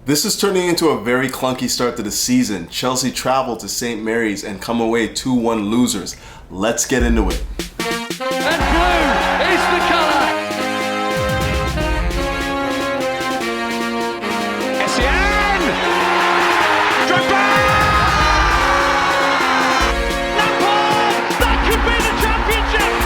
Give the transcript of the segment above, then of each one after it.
This is turning into a very clunky start to the season. Chelsea traveled to St. Mary's and come away 2-1 losers. Let's get into it. And blue is the colour. SEN! Drogba! Lampard! That could be the championship.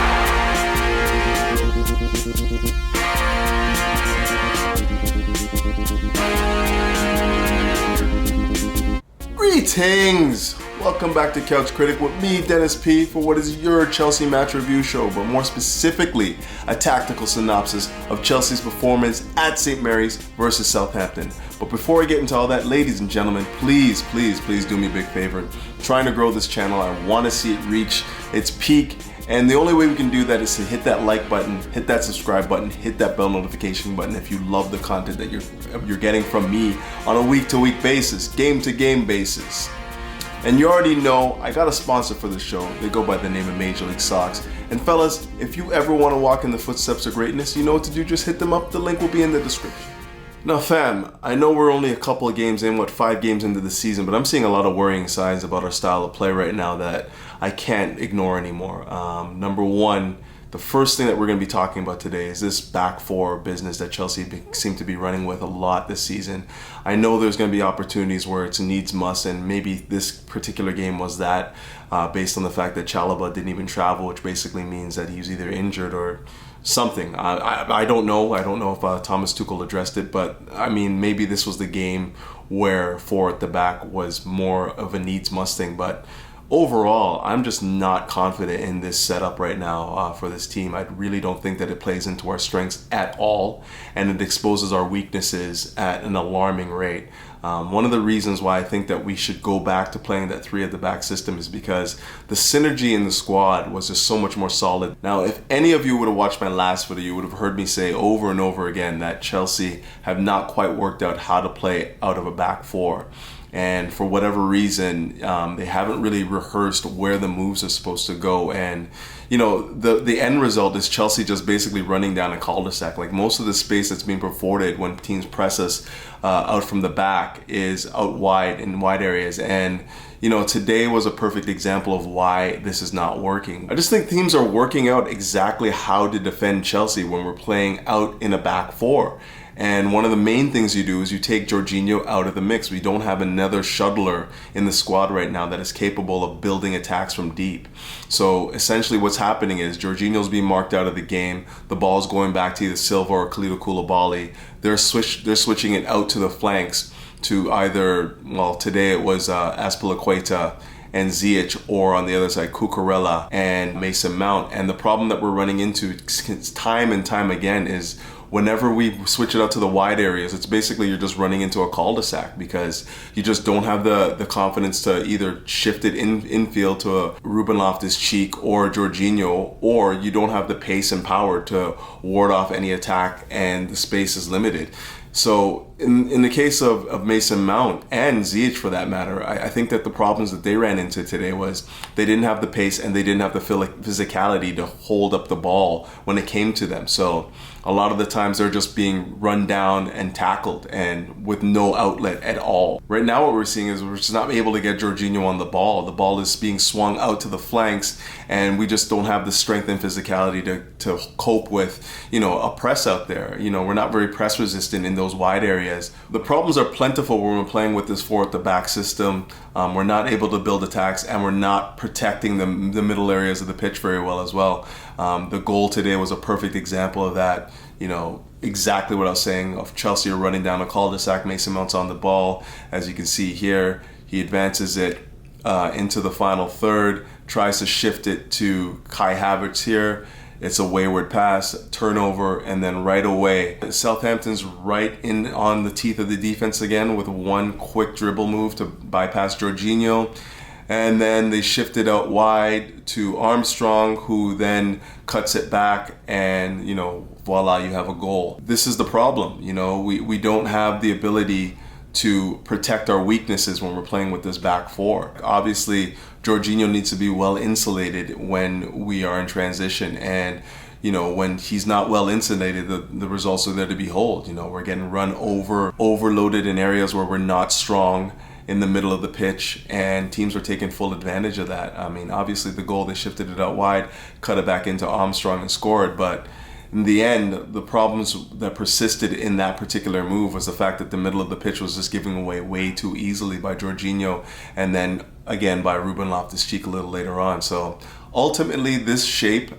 Greetings! Welcome back to Couch Critic with me, Dennis P, for what is your Chelsea match review show, but more specifically, a tactical synopsis of Chelsea's performance at St. Mary's versus Southampton. But before I get into all that, ladies and gentlemen, please do me a big favor. Trying to grow this channel, I want to see it reach its peak, and the only way we can do that is to hit that like button, hit that subscribe button, hit that bell notification button if you love the content that you're getting from me on a week-to-week basis, game-to-game basis. And you already know I got a sponsor for the show. They go by the name of Major League Socks. And fellas, if you ever want to walk in the footsteps of greatness, you know what to do. Just hit them up. The link will be in the description. Now fam, I know we're only a couple of games in, 5 games into the season, but I'm seeing a lot of worrying signs about our style of play right now that I can't ignore anymore. Number one, the first thing that we're going to be talking about today is this back four business that Chelsea seem to be running with a lot this season. I know there's going to be opportunities where it's needs must, and maybe this particular game was that based on the fact that Chalobah didn't even travel, which basically means that he's either injured or something. I don't know. I don't know if Thomas Tuchel addressed it, but I mean, maybe this was the game where 4 at the back was more of a needs must thing, but overall, I'm just not confident in this setup right now for this team. I really don't think that it plays into our strengths at all, and it exposes our weaknesses at an alarming rate. One of the reasons why I think that we should go back to playing that 3 at the back system is because the synergy in the squad was just so much more solid. Now, if any of you would have watched my last video, you would have heard me say over and over again that Chelsea have not quite worked out how to play out of a back 4. And for whatever reason, they haven't really rehearsed where the moves are supposed to go. And, you know, the end result is Chelsea just basically running down a cul-de-sac. Like, most of the space that's being afforded when teams press us out from the back is out wide in wide areas. And, you know, today was a perfect example of why this is not working. I just think teams are working out exactly how to defend Chelsea when we're playing out in a back 4. And one of the main things you do is you take Jorginho out of the mix. We don't have another shuttler in the squad right now that is capable of building attacks from deep. So essentially what's happening is Jorginho's being marked out of the game. The ball's going back to either Silva or Kalidou Koulibaly. They're switching it out to the flanks to either, well, today it was Azpilicueta and Ziyech, or on the other side, Cucurella and Mason Mount. And the problem that we're running into time and time again is whenever we switch it out to the wide areas, it's basically you're just running into a cul-de-sac because you just don't have the confidence to either shift it infield to a Ruben Loftus-Cheek or Jorginho, or you don't have the pace and power to ward off any attack, and the space is limited. So in the case of Mason Mount and Ziyech for that matter, I think that the problems that they ran into today was they didn't have the pace and they didn't have the physicality to hold up the ball when it came to them. So a lot of the times they're just being run down and tackled and with no outlet at all. Right now what we're seeing is we're just not able to get Jorginho on the ball. The ball is being swung out to the flanks and we just don't have the strength and physicality to cope with, you know, a press out there. You know, we're not very press resistant in those wide areas. The problems are plentiful when we're playing with this 4 at the back system. We're not able to build attacks and we're not protecting the middle areas of the pitch very well as well. The goal today was a perfect example of that. You know, exactly what I was saying of Chelsea are running down a cul-de-sac. Mason Mount's on the ball. As you can see here, he advances it into the final third, tries to shift it to Kai Havertz here. It's a wayward pass, turnover, and then right away, Southampton's right in on the teeth of the defense again with one quick dribble move to bypass Jorginho. And then they shift it out wide to Armstrong, who then cuts it back, and, you know, voila, you have a goal. This is the problem. You know, we don't have the ability to protect our weaknesses when we're playing with this back 4. Obviously, Jorginho needs to be well insulated when we are in transition, and when he's not well insulated, the results are there to behold. We're getting run overloaded in areas where we're not strong in the middle of the pitch, and teams are taking full advantage of that. I mean, obviously the goal, they shifted it out wide, cut it back into Armstrong and scored, but in the end, the problems that persisted in that particular move was the fact that the middle of the pitch was just giving away way too easily by Jorginho, and then again by Ruben Loftus-Cheek a little later on. So ultimately, this shape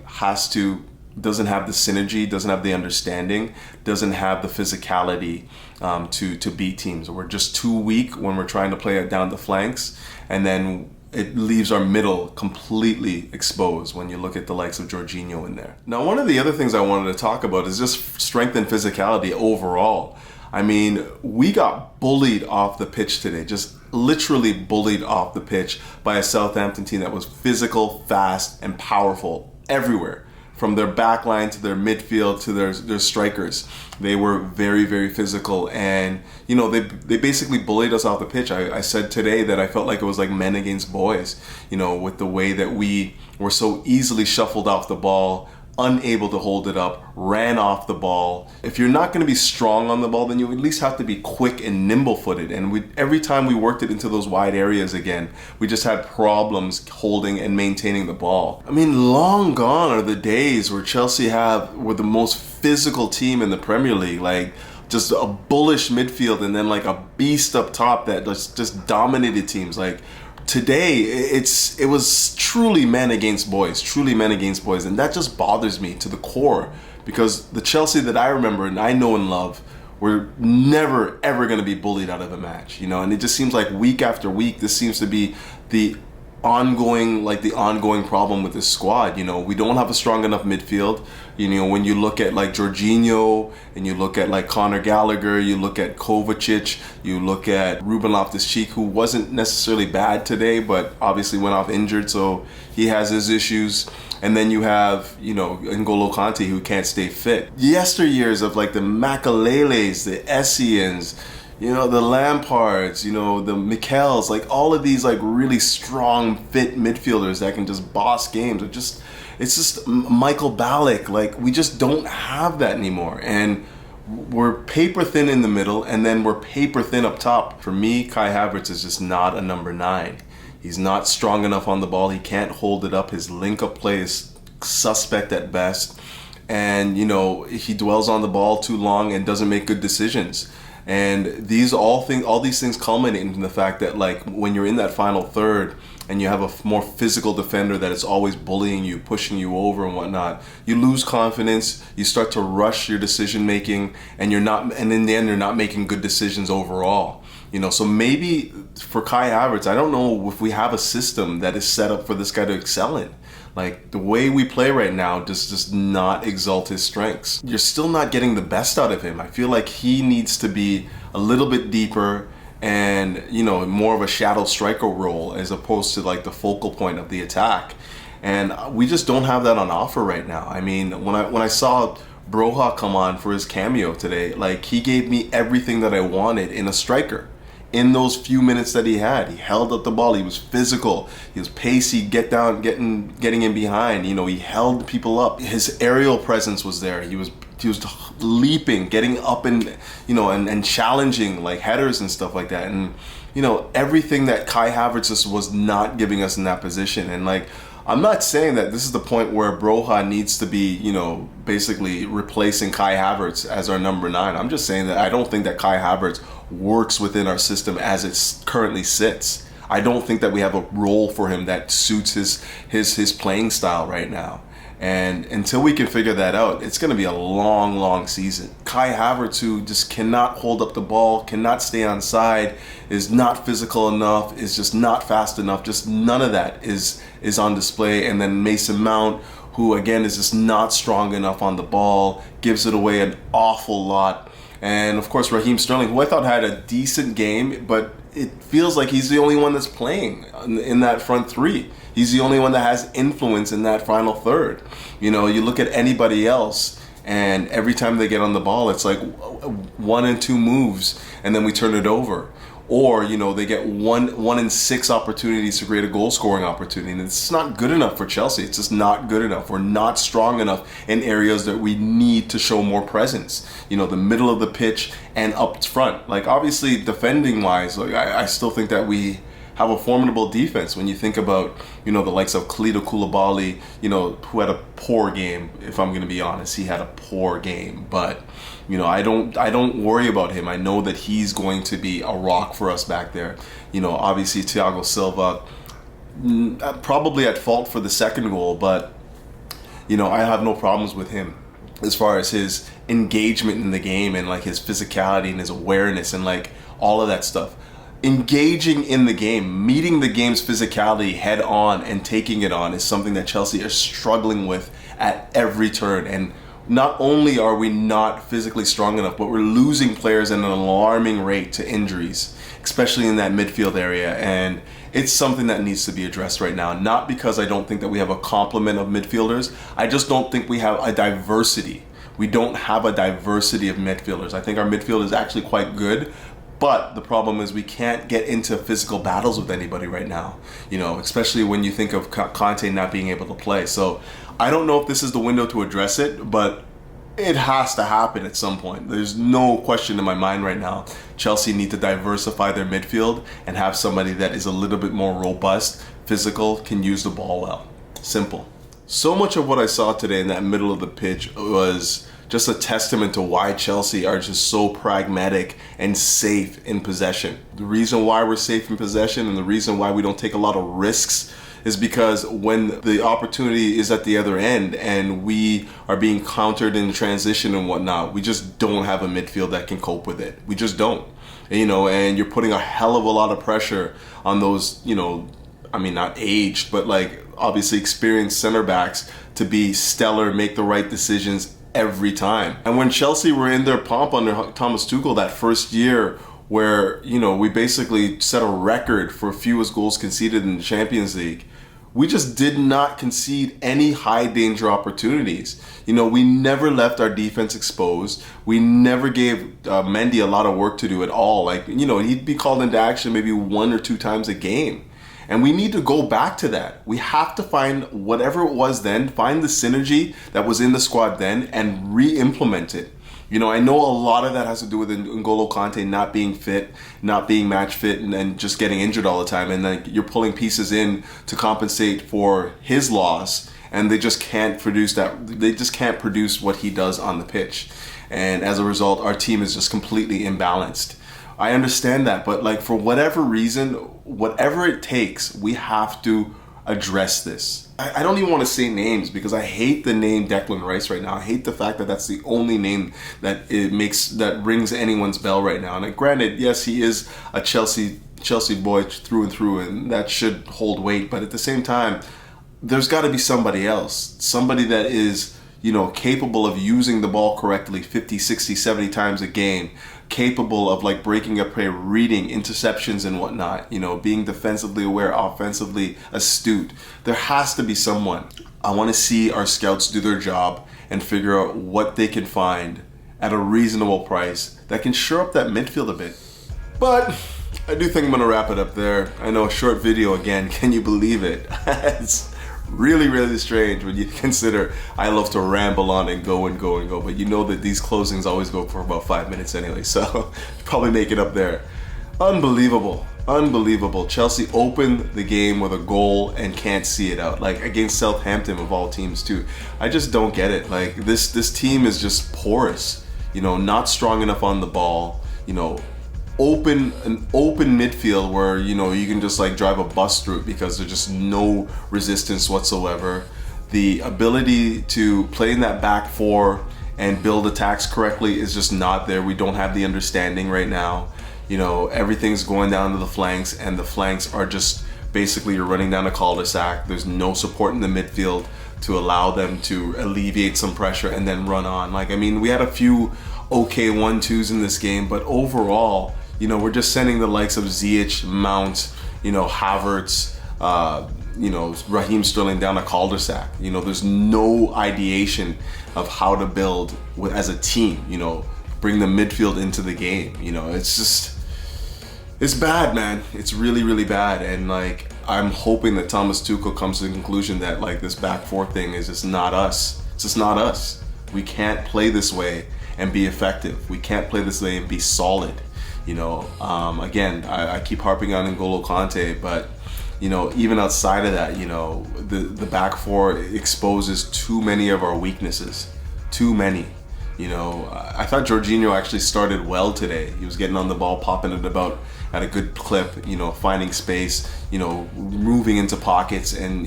doesn't have the synergy, doesn't have the understanding, doesn't have the physicality to beat teams. We're just too weak when we're trying to play it down the flanks, and then it leaves our middle completely exposed when you look at the likes of Jorginho in there. Now, one of the other things I wanted to talk about is just strength and physicality overall. I mean, we got bullied off the pitch today, just literally bullied off the pitch by a Southampton team that was physical, fast, and powerful everywhere. From their back line to their midfield to their strikers. They were very, very physical, and they basically bullied us off the pitch. I said today that I felt like it was like men against boys, with the way that we were so easily shuffled off the ball, unable to hold it up, ran off the ball. If you're not going to be strong on the ball, then you at least have to be quick and nimble-footed. And every time we worked it into those wide areas again, we just had problems holding and maintaining the ball. I mean, long gone are the days where Chelsea were the most physical team in the Premier League. Like, just a bullish midfield and then like a beast up top that just dominated teams. Like, today, it was truly men against boys, and that just bothers me to the core, because the Chelsea that I remember and I know and love were never ever going to be bullied out of a match, and it just seems like week after week this seems to be the ongoing problem with this squad. We don't have a strong enough midfield. When you look at like Jorginho and you look at like Conor Gallagher, you look at Kovacic, you look at Ruben Loftus-Cheek, who wasn't necessarily bad today, but obviously went off injured, so he has his issues. And then you have, N'Golo Kante, who can't stay fit. Yesteryears of like the Makaleles, the Essians, the Lampards, the Mikels, like all of these like really strong, fit midfielders that can just boss games. It's just Michael Ballack. Like, we just don't have that anymore. And we're paper thin in the middle, and then we're paper thin up top. For me, Kai Havertz is just not a number 9. He's not strong enough on the ball. He can't hold it up. His link-up play is suspect at best. And, he dwells on the ball too long and doesn't make good decisions. And all these things culminate in the fact that, like, when you're in that final third and you have a more physical defender that is always bullying you, pushing you over and whatnot, you lose confidence, you start to rush your decision making, and in the end you're not making good decisions overall. So maybe for Kai Havertz, I don't know if we have a system that is set up for this guy to excel in. Like, the way we play right now does not exalt his strengths. You're still not getting the best out of him. I feel like he needs to be a little bit deeper and, more of a shadow striker role as opposed to like the focal point of the attack. And we just don't have that on offer right now. I mean, when I saw Broha come on for his cameo today, like, he gave me everything that I wanted in a striker. In those few minutes that he had, he held up the ball. He was physical. He was pacey, getting in behind. He held people up. His aerial presence was there. He was leaping, getting up and challenging like headers and stuff like that. And everything that Kai Havertz just was not giving us in that position. And like, I'm not saying that this is the point where Broha needs to be, basically replacing Kai Havertz as our number 9. I'm just saying that I don't think that Kai Havertz works within our system as it currently sits. I don't think that we have a role for him that suits his playing style right now. And until we can figure that out, it's going to be a long, long season. Kai Havertz, who just cannot hold up the ball, cannot stay on side, is not physical enough, is just not fast enough. Just none of that is on display. And then Mason Mount, who again is just not strong enough on the ball, gives it away an awful lot. And of course, Raheem Sterling, who I thought had a decent game, but it feels like he's the only one that's playing in that front three. He's the only one that has influence in that final third. You look at anybody else, And every time they get on the ball, it's like 1 and 2 moves, and then we turn it over. Or, you know, they get 1 in 6 opportunities to create a goal scoring opportunity. And it's not good enough for Chelsea. It's just not good enough. We're not strong enough in areas that we need to show more presence. You know, the middle of the pitch and up front. Like, obviously, defending wise, like, I still think that we have a formidable defense. When you think about, you know, the likes of Kalidou Koulibaly, you know, who had a poor game. If I'm going to be honest, he had a poor game. But, you know, I don't worry about him. I know that he's going to be a rock for us back there. You know, obviously Thiago Silva, probably at fault for the second goal, but, you know, I have no problems with him as far as his engagement in the game and like his physicality and his awareness and like all of that stuff. Engaging in the game, meeting the game's physicality head on and taking it on is something that Chelsea is struggling with at every turn. And not only are we not physically strong enough, but we're losing players at an alarming rate to injuries, especially in that midfield area. And it's something that needs to be addressed right now. Not because I don't think that we have a complement of midfielders. I just don't think we have a diversity. We don't have a diversity of midfielders. I think our midfield is actually quite good. But the problem is we can't get into physical battles with anybody right now, you know, especially when you think of Conte not being able to play. So I don't know if this is the window to address it, but it has to happen at some point. There's no question in my mind right now. Chelsea need to diversify their midfield and have somebody that is a little bit more robust, physical, can use the ball well. Simple. So much of what I saw today in that middle of the pitch was just a testament to why Chelsea are just so pragmatic and safe in possession. The reason why we're safe in possession and the reason why we don't take a lot of risks is because when the opportunity is at the other end and we are being countered in transition and whatnot, we just don't have a midfield that can cope with it. We just don't. And, you know, and you're putting a hell of a lot of pressure on those, you know, I mean, not aged, but like obviously experienced center backs to be stellar, make the right decisions every time. And when Chelsea were in their pomp under Thomas Tuchel that first year where, you know, we basically set a record for fewest goals conceded in the Champions League, we just did not concede any high danger opportunities. You know, we never left our defense exposed. We never gave Mendy a lot of work to do at all. Like, you know, he'd be called into action maybe 1 or 2 times a game. And we need to go back to that. We have to find whatever it was then, find the synergy that was in the squad then and re-implement it. You know, I know a lot of that has to do with N'Golo Kante not being fit, not being match fit, and just getting injured all the time. And then you're pulling pieces in to compensate for his loss, and they just can't produce that. They just can't produce what he does on the pitch. And as a result, our team is just completely imbalanced. I understand that, but like for whatever reason, whatever it takes, we have to address this. I don't even want to say names because I hate the name Declan Rice right now. I hate the fact that that's the only name that that rings anyone's bell right now. And granted, yes, he is a Chelsea boy through and through, and that should hold weight. But at the same time, there's got to be somebody else, somebody that is, you know, capable of using the ball correctly 50, 60, 70 times a game, capable of like breaking up play, reading interceptions and whatnot, you know, being defensively aware, offensively astute. There has to be someone. I want to see our scouts do their job and figure out what they can find at a reasonable price that can shore up that midfield a bit. But I do think I'm going to wrap it up there. I know, a short video again, can you believe it? It's really, really strange when you consider I love to ramble on and go, but you know that these closings always go for about 5 minutes anyway, so probably make it up there. Unbelievable. Chelsea opened the game with a goal and can't see it out, like against Southampton of all teams too. I just don't get it. Like this team is just porous, you know, not strong enough on the ball, you know, an open midfield where, you know, you can just like drive a bus through it because there's just no resistance whatsoever. The ability to play in that back four and build attacks correctly is just not there. We don't have the understanding right now. You know, everything's going down to the flanks, and the flanks are just basically you're running down a cul-de-sac. There's no support in the midfield to allow them to alleviate some pressure and then run on. Like, I mean, we had a few okay 1-2s in this game, but overall, you know, we're just sending the likes of Ziyech, Mount, you know, Havertz, Raheem Sterling down a cul-de-sac. There's no ideation of how to build as a team, bring the midfield into the game. It's bad, man. It's really, really bad. And like, I'm hoping that Thomas Tuchel comes to the conclusion that like this back four thing is just not us. It's just not us. We can't play this way and be effective. We can't play this way and be solid. Again, I keep harping on N'Golo Kante, but even outside of that, the back four exposes too many of our weaknesses. Too many. I thought Jorginho actually started well today. He was getting on the ball, popping it about at a good clip, finding space, moving into pockets and,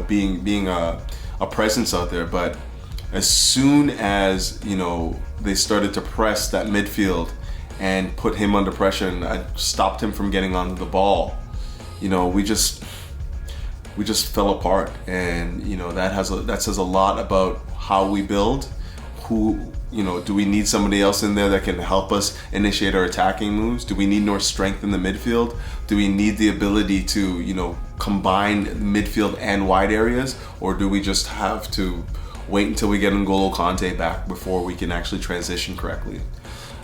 being a presence out there. But as soon as, they started to press that midfield and put him under pressure and I stopped him from getting onto the ball, we just fell apart. And, that says a lot about how we build. Do we need somebody else in there that can help us initiate our attacking moves? Do we need more strength in the midfield? Do we need the ability to, combine midfield and wide areas? Or do we just have to wait until we get N'Golo Kante back before we can actually transition correctly?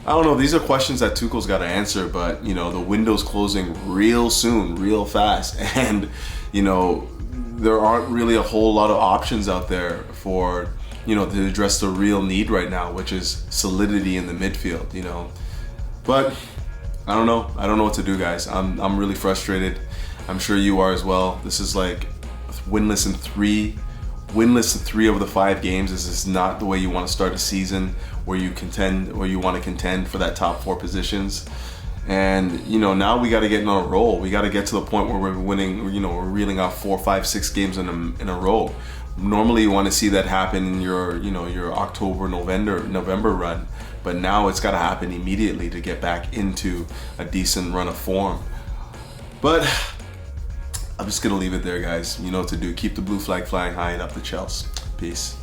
I don't know. These are questions that Tuchel's got to answer, but, the window's closing real soon, real fast. And, there aren't really a whole lot of options out there for to address the real need right now, which is solidity in the midfield, But I don't know. I don't know what to do, guys. I'm really frustrated. I'm sure you are as well. This is like winless in three of the 5 games. This is not the way you want to start a season where you want to contend for that top 4 positions. And now we got to get on a roll. We got to get to the point where we're winning. We're reeling off 4, 5, 6 games in a row. Normally you want to see that happen in your October, November run, but now it's got to happen immediately to get back into a decent run of form. But I'm just gonna leave it there, guys. You know what to do. Keep the blue flag flying high and up the Chels. Peace.